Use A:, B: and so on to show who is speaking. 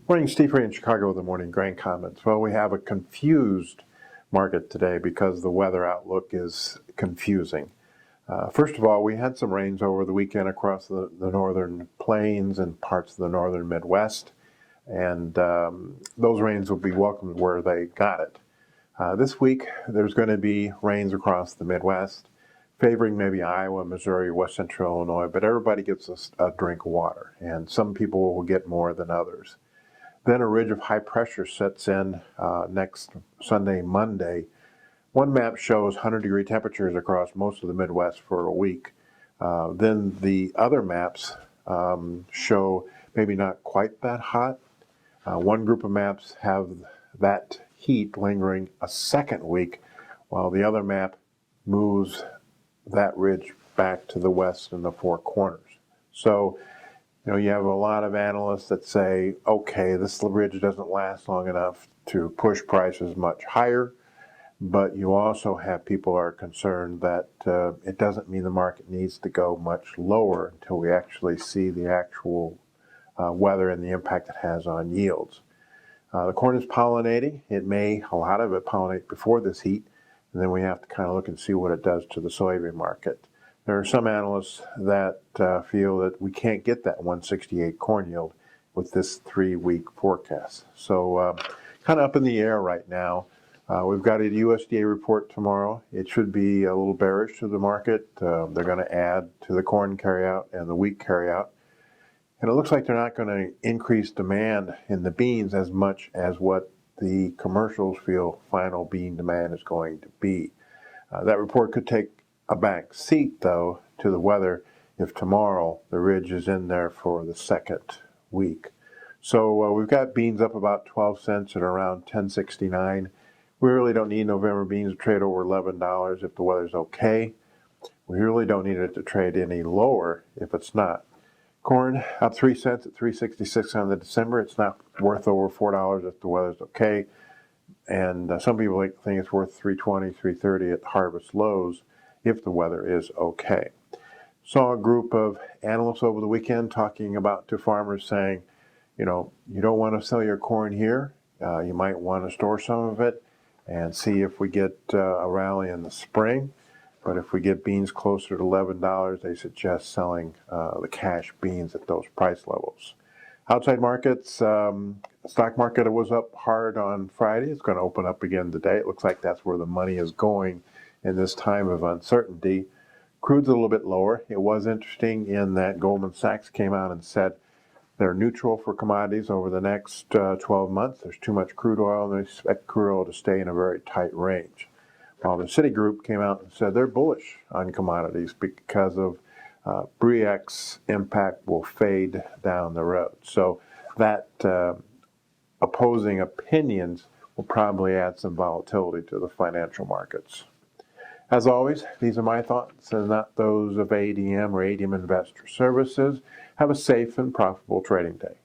A: Morning, Steve Ray in Chicago with the morning grain comments. Well, we have a confused market today because the weather outlook is confusing. First of all, we had some rains over the weekend across the northern plains and parts of the northern Midwest, and those rains will be welcomed where they got it. This week, there's going to be rains across the Midwest, favoring maybe Iowa, Missouri, West Central Illinois, but everybody gets a drink of water, and some people will get more than others. Then a ridge of high pressure sets in next Sunday, Monday. One map shows 100-degree temperatures across most of the Midwest for a week. Then the other maps show maybe not quite that hot. One group of maps have that heat lingering a second week, while the other map moves that ridge back to the west in the four corners. So, you have a lot of analysts that say, okay, this ridge doesn't last long enough to push prices much higher, but you also have people who are concerned that it doesn't mean the market needs to go much lower until we actually see the actual weather and the impact it has on yields. The corn is pollinating. A lot of it pollinate before this heat, and then we have to kind of look and see what it does to the soybean market. There are some analysts that feel that we can't get that 168 corn yield with this 3-week forecast. So kind of up in the air right now. We've got a USDA report tomorrow. It should be a little bearish to the market. They're going to add to the corn carryout and the wheat carryout. And it looks like they're not going to increase demand in the beans as much as what the commercials feel final bean demand is going to be. That report could take a back seat, though, to the weather if tomorrow the ridge is in there for the second week. So we've got beans up about 12 cents at around $10.69. We really don't need November beans to trade over $11 if the weather's okay. We really don't need it to trade any lower if it's not. Corn up 3 cents at $3.66 on the December. It's not worth over $4 if the weather's okay. And some people think it's worth $3.20, $3.30 at harvest lows if the weather is okay. Saw a group of analysts over the weekend talking about to farmers saying, you don't want to sell your corn here. You might want to store some of it and see if we get a rally in the spring. But if we get beans closer to $11, they suggest selling the cash beans at those price levels. Outside markets, stock market was up hard on Friday. It's going to open up again today. It looks like that's where the money is going in this time of uncertainty. Crude's a little bit lower. It was interesting in that Goldman Sachs came out and said they're neutral for commodities over the next 12 months. There's too much crude oil, and they expect crude oil to stay in a very tight range. While the Citigroup came out and said they're bullish on commodities because of BRICS impact will fade down the road. So that opposing opinions will probably add some volatility to the financial markets. As always, these are my thoughts and not those of ADM or ADM Investor Services. Have a safe and profitable trading day.